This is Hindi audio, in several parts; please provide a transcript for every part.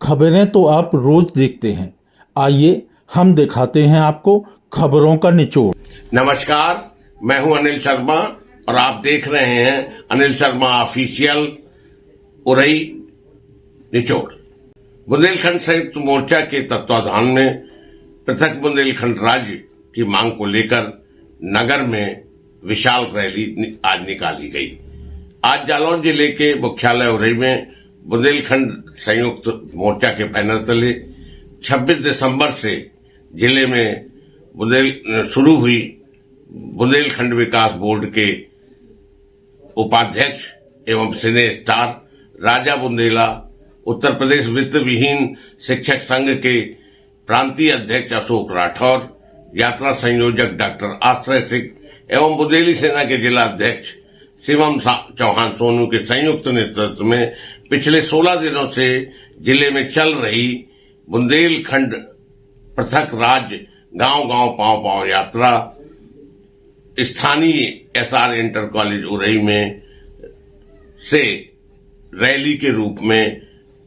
खबरें तो आप रोज देखते हैं, आइए हम दिखाते हैं आपको खबरों का निचोड़। नमस्कार, मैं हूं अनिल शर्मा और आप देख रहे हैं अनिल शर्मा ऑफिशियल उरई निचोड़। बुंदेलखंड संयुक्त मोर्चा के तत्वाधान में पृथक बुंदेलखंड राज्य की मांग को लेकर नगर में विशाल रैली आज निकाली गई। आज जालौन जिले के मुख्यालय उरई में बुंदेलखंड संयुक्त मोर्चा के बैनर तले 26 दिसंबर से जिले में शुरू हुई बुंदेलखंड विकास बोर्ड के उपाध्यक्ष एवं सिने स्टार राजा बुंदेला, उत्तर प्रदेश वित्त विहीन शिक्षक संघ के प्रांतीय अध्यक्ष अशोक राठौर, यात्रा संयोजक डॉक्टर आश्रय सिंह एवं बुंदेली सेना के जिला अध्यक्ष शिवम चौहान सोनू के संयुक्त नेतृत्व में पिछले 16 दिनों से जिले में चल रही बुंदेलखंड पृथक राज्य गांव-गांव पांव-पांव यात्रा स्थानीय एसआर इंटर कॉलेज उरई में से रैली के रूप में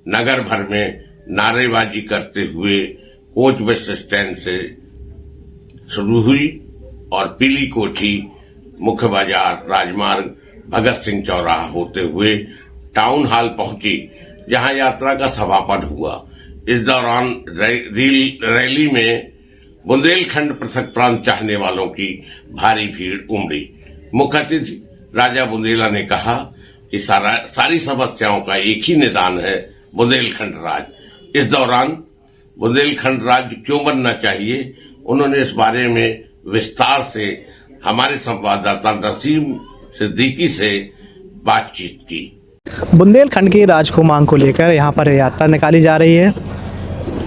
नगर भर में नारेबाजी करते हुए कोच बस स्टैंड से शुरू हुई और पीली कोठी, मुख्य बाजार, राजमार्ग, भगत सिंह चौराहा होते हुए टाउन हॉल पहुंची, जहां यात्रा का समापन हुआ। इस दौरान रैली में बुंदेलखंड पृथक प्रांत चाहने वालों की भारी भीड़ उमड़ी। मुख्य अतिथि राजा बुंदेला ने कहा कि सारी समस्याओं का एक ही निदान है, बुंदेलखंड राज्य। इस दौरान बुंदेलखंड राज्य क्यों बनना चाहिए, उन्होंने इस बारे में विस्तार से हमारे संवाददाता नसीम सिद्दीकी से बातचीत की। बुंदेलखंड की राज को मांग को लेकर यहाँ पर यात्रा निकाली जा रही है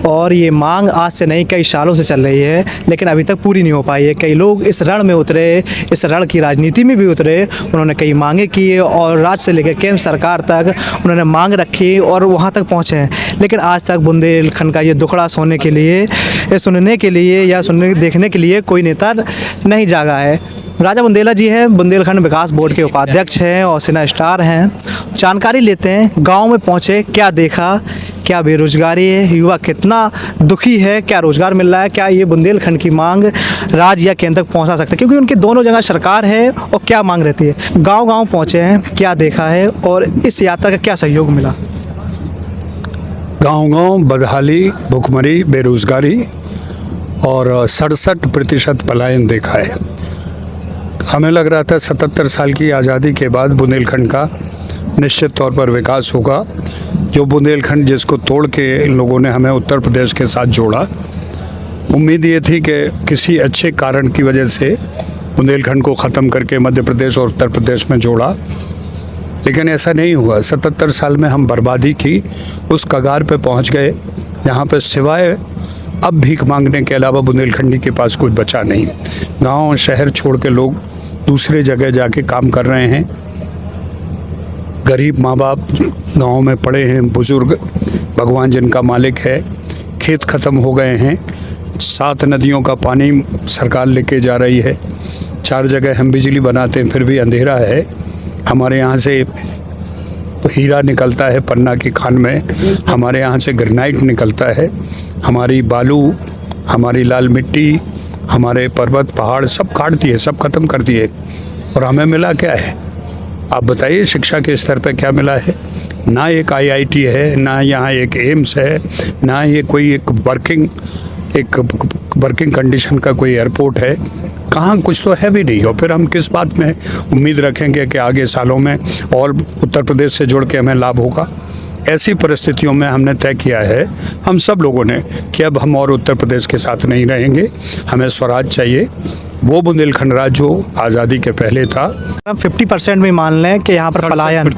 और ये मांग आज से नहीं कई सालों से चल रही है, लेकिन अभी तक पूरी नहीं हो पाई है। कई लोग इस रण में उतरे, इस रण की राजनीति में भी उतरे, उन्होंने कई मांगे की और राज्य से लेकर केंद्र सरकार तक उन्होंने मांग रखी और वहाँ तक पहुँचे हैं, लेकिन आज तक बुंदेलखंड का ये दुखड़ा सुनने के लिए या देखने के लिए कोई नेता नहीं जागा है। राजा बुंदेला जी हैं, बुंदेलखंड विकास बोर्ड के उपाध्यक्ष हैं और सिना स्टार हैं। जानकारी लेते हैं, गांव में पहुंचे, क्या देखा, क्या बेरोजगारी है, युवा कितना दुखी है, क्या रोजगार मिल रहा है, क्या ये बुंदेलखंड की मांग राज्य या केंद्र तक पहुंचा सकते हैं, क्योंकि उनकी दोनों जगह सरकार है और क्या मांग रहती है। गांव-गांव पहुंचे हैं, क्या देखा है और इस यात्रा का क्या सहयोग मिला। गांव-गांव बदहाली, भुखमरी, बेरोजगारी और 67% पलायन देखा है। हमें लग रहा था 77 साल की आज़ादी के बाद बुंदेलखंड का निश्चित तौर पर विकास होगा। जो बुंदेलखंड जिसको तोड़ के इन लोगों ने हमें उत्तर प्रदेश के साथ जोड़ा, उम्मीद ये थी कि किसी अच्छे कारण की वजह से बुंदेलखंड को ख़त्म करके मध्य प्रदेश और उत्तर प्रदेश में जोड़ा, लेकिन ऐसा नहीं हुआ। 77 साल में हम बर्बादी की उस कगार पे पहुंच गए, यहाँ पे सिवाय अब भीख मांगने के अलावा बुंदेलखंडी के पास कुछ बचा नहीं। गांव शहर छोड़ के लोग दूसरे जगह जाके काम कर रहे हैं। गरीब माँ बाप गाँव में पड़े हैं, बुजुर्ग, भगवान जिनका मालिक है, खेत ख़त्म हो गए हैं। 7 नदियों का पानी सरकार लेके जा रही है। 4 जगह हम बिजली बनाते हैं, फिर भी अंधेरा है। हमारे यहाँ से हीरा निकलता है पन्ना की खान में, हमारे यहाँ से ग्रेनाइट निकलता है, हमारी बालू, हमारी लाल मिट्टी, हमारे पर्वत पहाड़ सब काट दिए, सब खत्म कर दिए। और हमें मिला क्या है, आप बताइए। शिक्षा के स्तर पे क्या मिला है? ना एक IIT है, ना यहाँ एक एम्स है, ना ये कोई एक वर्किंग कंडीशन का कोई एयरपोर्ट है। कहाँ, कुछ तो है भी नहीं। और फिर हम किस बात में उम्मीद रखेंगे कि आगे सालों में और उत्तर प्रदेश से जुड़ के हमें लाभ होगा। ऐसी परिस्थितियों में हमने तय किया है, हम सब लोगों ने, कि अब हम और उत्तर प्रदेश के साथ नहीं रहेंगे। हमें स्वराज चाहिए, वो बुंदेलखंड राज्य जो आज़ादी के पहले था। हम 50% में मान लें कि यहाँ पर पलायन,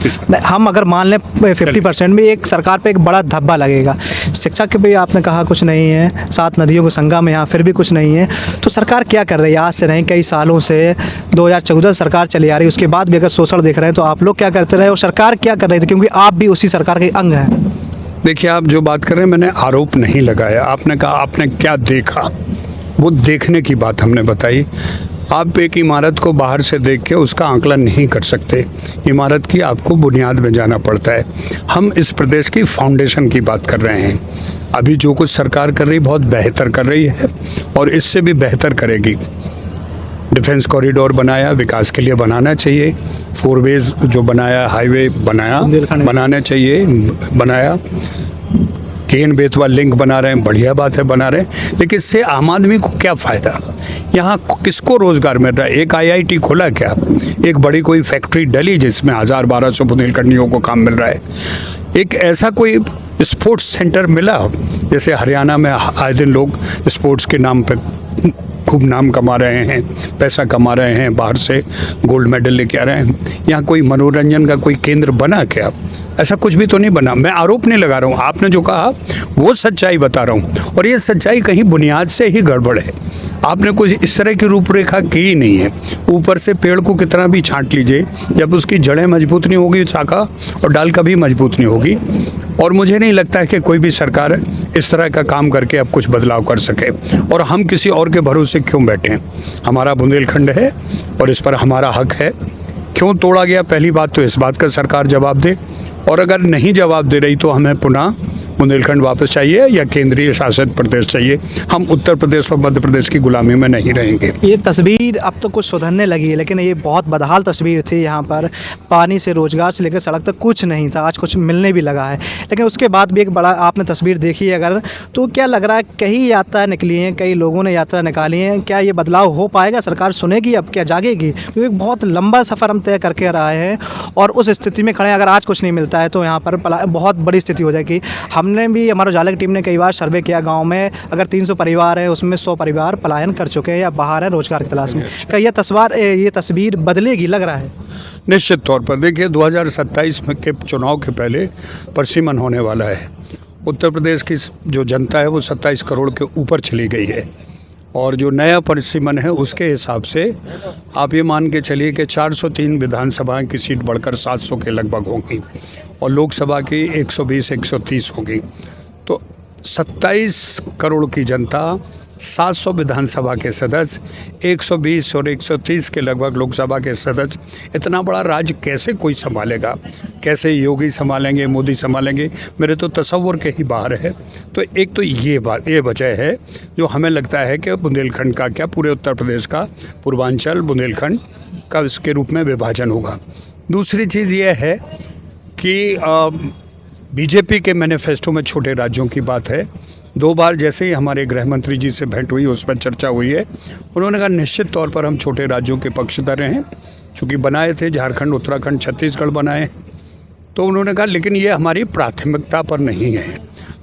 हम अगर मान लें 50% में, एक सरकार पे एक बड़ा धब्बा लगेगा। शिक्षा के भी आपने कहा कुछ नहीं है, 7 नदियों को संगम है यहाँ, फिर भी कुछ नहीं है। तो सरकार क्या कर रही है? आज से नहीं कई सालों से 2014 सरकार चली आ रही है, उसके बाद भी अगर शोषण देख रहे हैं तो आप लोग क्या करते रहे और सरकार क्या कर रही थी, क्योंकि आप भी उसी सरकार के अंग हैं। देखिए, आप जो बात कर रहे हैं, मैंने आरोप नहीं लगाया। आपने कहा आपने क्या देखा, वो देखने की बात हमने बताई। आप एक इमारत को बाहर से देख के उसका आंकलन नहीं कर सकते, इमारत की आपको बुनियाद में जाना पड़ता है। हम इस प्रदेश की फाउंडेशन की बात कर रहे हैं। अभी जो कुछ सरकार कर रही बहुत बेहतर कर रही है और इससे भी बेहतर करेगी। डिफेंस कॉरिडोर बनाया, विकास के लिए बनाना चाहिए। 4 वेज जो बनाया, हाईवे बनाना चाहिए, बनाया। केन बेतवा लिंक बना रहे हैं, बढ़िया बात है, बना रहे हैं, लेकिन इससे आम आदमी को क्या फ़ायदा? यहाँ किसको रोज़गार मिल रहा है? एक IIT खोला क्या? एक बड़ी कोई फैक्ट्री डली जिसमें 1000-1200 बुंदेलखंडियों को काम मिल रहा है? एक ऐसा कोई स्पोर्ट्स सेंटर मिला? जैसे हरियाणा में आए दिन लोग स्पोर्ट्स के नाम पे खूब नाम कमा रहे हैं, पैसा कमा रहे हैं, बाहर से गोल्ड मेडल लेके आ रहे हैं। यहाँ कोई मनोरंजन का कोई केंद्र बना क्या? ऐसा कुछ भी तो नहीं बना। मैं आरोप नहीं लगा रहा हूँ, आपने जो कहा वो सच्चाई बता रहा हूँ, और ये सच्चाई कहीं बुनियाद से ही गड़बड़ है। आपने कुछ इस तरह की रूपरेखा की ही नहीं है। ऊपर से पेड़ को कितना भी छांट लीजिए, जब उसकी जड़ें मजबूत नहीं होगी, शाखा और डाल कभी मजबूत नहीं होगी। और मुझे नहीं लगता है कि कोई भी सरकार इस तरह का काम करके अब कुछ बदलाव कर सके, और हम किसी और के भरोसे क्यों बैठें? हमारा बुंदेलखंड है और इस पर हमारा हक है। क्यों तोड़ा गया, पहली बात तो इस बात का सरकार जवाब दे, और अगर नहीं जवाब दे रही तो हमें पुनः बुंदेलखंड वापस चाहिए या केंद्रीय शासित प्रदेश चाहिए। हम उत्तर प्रदेश और मध्य प्रदेश की गुलामी में नहीं रहेंगे। ये तस्वीर अब तो कुछ सुधरने लगी है, लेकिन ये बहुत बदहाल तस्वीर थी। यहाँ पर पानी से, रोजगार से लेकर सड़क तक कुछ नहीं था। आज कुछ मिलने भी लगा है, लेकिन उसके बाद भी एक बड़ा आपने तस्वीर देखी है अगर, तो क्या लग रहा है? कई यात्रा निकली हैं, कई लोगों ने यात्रा निकाली है, क्या ये बदलाव हो पाएगा? सरकार सुनेगी अब, क्या जागेगी? क्योंकि बहुत लंबा सफ़र हम तय करके रहे हैं और उस स्थिति में खड़े, अगर आज कुछ नहीं मिलता है तो यहाँ पर बहुत बड़ी स्थिति हो जाएगी। हमने भी, हमारे उजाला की टीम ने कई बार सर्वे किया गांव में, अगर 300 परिवार है उसमें 100 परिवार पलायन कर चुके हैं या बाहर हैं रोजगार की तलाश में। क्या ये तस्वीर बदलेगी, लग रहा है? निश्चित तौर पर देखिए, 2027 में के चुनाव के पहले परसिमन होने वाला है। उत्तर प्रदेश की जो जनता है वो 27 करोड़ के ऊपर चली गई है, और जो नया परसिमन है उसके हिसाब से आप ये मान के चलिए कि 403 विधानसभा की सीट बढ़कर 700 के लगभग होंगी, और लोकसभा की 120-130 होगी। तो 27 करोड़ की जनता, 700 विधानसभा के सदस्य, 120 और 130 के लगभग लोकसभा के सदस्य, इतना बड़ा राज्य कैसे कोई संभालेगा? कैसे योगी संभालेंगे, मोदी संभालेंगे? मेरे तो तसव्वुर के ही बाहर है। तो एक तो ये वजह है जो हमें लगता है कि बुंदेलखंड का, क्या पूरे उत्तर प्रदेश का, पूर्वांचल बुंदेलखंड का इसके रूप में विभाजन होगा। दूसरी चीज़ ये है कि बीजेपी के मैनिफेस्टो में छोटे राज्यों की बात है। 2 बार जैसे ही हमारे गृह मंत्री जी से भेंट हुई, उसमें चर्चा हुई है। उन्होंने कहा निश्चित तौर पर हम छोटे राज्यों के पक्षधर हैं, चूँकि बनाए थे झारखंड, उत्तराखंड, छत्तीसगढ़ बनाए। तो उन्होंने कहा लेकिन ये हमारी प्राथमिकता पर नहीं है,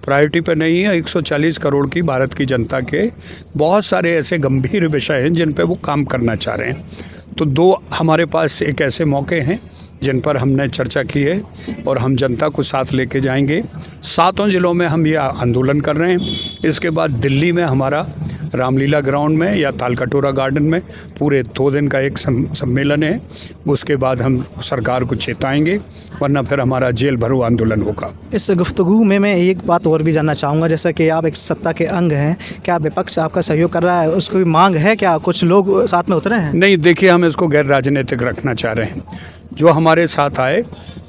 प्रायोरिटी पर नहीं है। 140 करोड़ की भारत की जनता के बहुत सारे ऐसे गंभीर विषय हैं जिन पर वो काम करना चाह रहे हैं। तो 2 हमारे पास एक ऐसे मौके हैं जिन पर हमने चर्चा की है, और हम जनता को साथ लेके जाएंगे। 7 जिलों में हम ये आंदोलन कर रहे हैं। इसके बाद दिल्ली में हमारा रामलीला ग्राउंड में या तालकटोरा गार्डन में पूरे 2 दिन का एक सम्मेलन है। उसके बाद हम सरकार को चेताएंगे, वरना फिर हमारा जेल भरो आंदोलन होगा। इस गुफ्तगू में मैं एक बात और भी जानना चाहूँगा, जैसा कि आप एक सत्ता के अंग हैं, क्या विपक्ष आपका सहयोग कर रहा है? उसको भी मांग है क्या? कुछ लोग साथ में उतरे हैं? नहीं, देखिए, हम इसको गैर राजनीतिक रखना चाह रहे हैं। जो हमारे साथ आए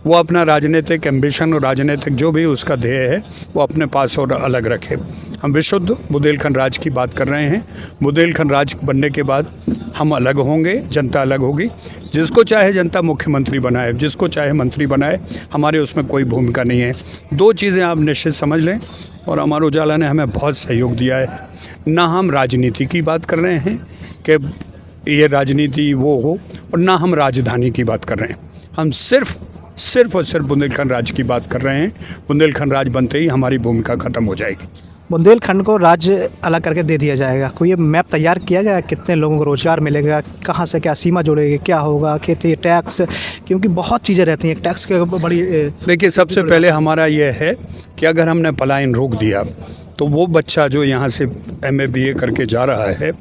वो अपना राजनीतिक एम्बिशन और राजनीतिक जो भी उसका ध्येय है वो अपने पास और अलग रखे। हम विशुद्ध बुंदेलखंड राज्य की बात कर रहे हैं। बुंदेलखंड राज्य बनने के बाद हम अलग होंगे, जनता अलग होगी। जिसको चाहे जनता मुख्यमंत्री बनाए, जिसको चाहे मंत्री बनाए, हमारे उसमें कोई भूमिका नहीं है। 2 चीज़ें आप निश्चित समझ लें, और अमर उजाला ने हमें बहुत सहयोग दिया है। ना हम राजनीति की बात कर रहे हैं कि ये राजनीति वो हो, और ना हम राजधानी की बात कर रहे हैं। हम सिर्फ और सिर्फ बुंदेलखंड राज्य की बात कर रहे हैं। बुंदेलखंड राज्य बनते ही हमारी भूमिका खत्म हो जाएगी। बुंदेलखंड को राज्य अलग करके दे दिया जाएगा। कोई ये मैप तैयार किया गया? कितने लोगों को रोजगार मिलेगा, कहाँ से क्या सीमा जुड़ेगी, क्या होगा, खेती, टैक्स, क्योंकि बहुत चीज़ें रहती हैं टैक्स के बड़ी। देखिए, सबसे पहले हमारा ये है कि अगर हमने पलायन रोक दिया तो वो बच्चा जो यहाँ से MA BA करके जा रहा है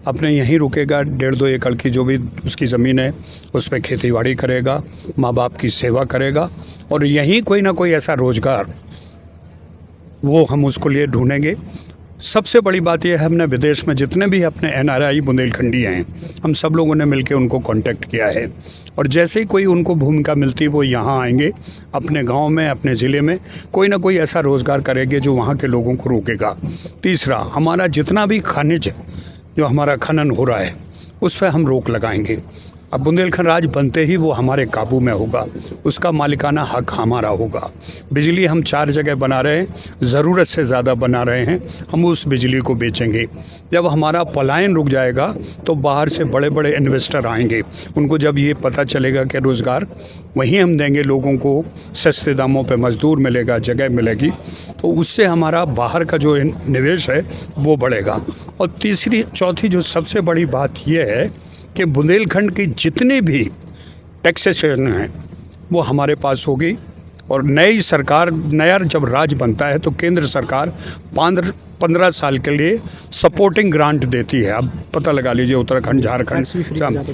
अपने यहीं रुकेगा। 1.5-2 एकड़ की जो भी उसकी ज़मीन है उस पर खेतीबाड़ी करेगा, माँ बाप की सेवा करेगा, और यहीं कोई ना कोई ऐसा रोज़गार वो हम उसको लिए ढूंढेंगे। सबसे बड़ी बात यह है, हमने विदेश में जितने भी अपने NRI बुंदेलखंडी हैं, हम सब लोगों ने मिलकर उनको कांटेक्ट किया है, और जैसे ही कोई उनको भूमिका मिलती वो यहाँ आएंगे, अपने गांव में, अपने ज़िले में कोई ना कोई ऐसा रोज़गार करेंगे जो वहाँ के लोगों को रोकेगा। तीसरा, हमारा जितना भी खनिज जो हमारा खनन हो रहा है उस पर हम रोक लगाएंगे। अब बुंदेलखंड राज्य बनते ही वो हमारे काबू में होगा, उसका मालिकाना हक हमारा होगा। बिजली हम 4 जगह बना रहे हैं, ज़रूरत से ज़्यादा बना रहे हैं, हम उस बिजली को बेचेंगे। जब हमारा पलायन रुक जाएगा तो बाहर से बड़े बड़े इन्वेस्टर आएंगे, उनको जब ये पता चलेगा कि रोज़गार वहीं हम देंगे, लोगों को सस्ते दामों पे मज़दूर मिलेगा, जगह मिलेगी, तो उससे हमारा बाहर का जो निवेश है वो बढ़ेगा। और तीसरी चौथी जो सबसे बड़ी बात ये है कि बुंदेलखंड की जितनी भी टैक्सेशन है वो हमारे पास होगी। और नई सरकार, नया जब राज बनता है तो केंद्र सरकार 15 साल के लिए सपोर्टिंग ग्रांट देती है। अब पता लगा लीजिए, उत्तराखंड, झारखंड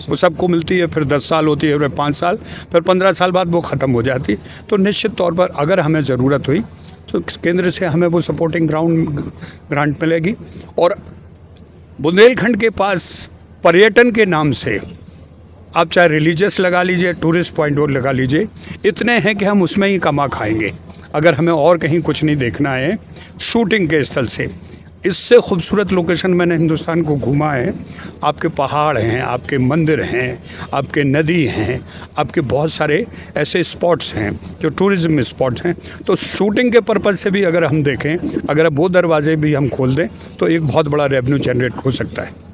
वो सबको मिलती है, फिर 10 साल होती है, फिर 5 साल, फिर 15 साल बाद वो ख़त्म हो जाती। तो निश्चित तौर पर अगर हमें ज़रूरत हुई तो केंद्र से हमें वो सपोर्टिंग ग्रांट मिलेगी। और बुंदेलखंड के पास पर्यटन के नाम से आप चाहे रिलीजियस लगा लीजिए, टूरिस्ट पॉइंट और लगा लीजिए, इतने हैं कि हम उसमें ही कमा खाएंगे अगर हमें और कहीं कुछ नहीं देखना है। शूटिंग के स्थल से इससे खूबसूरत लोकेशन मैंने हिंदुस्तान को घूमा है। आपके पहाड़ हैं, आपके मंदिर हैं, आपके नदी हैं, आपके बहुत सारे ऐसे स्पॉट्स हैं जो टूरिज़्म स्पॉट्स हैं। तो शूटिंग के पर्पज़ से भी अगर हम देखें, अगर वो दरवाजे भी हम खोल दें तो एक बहुत बड़ा रेवेन्यू जनरेट हो सकता है।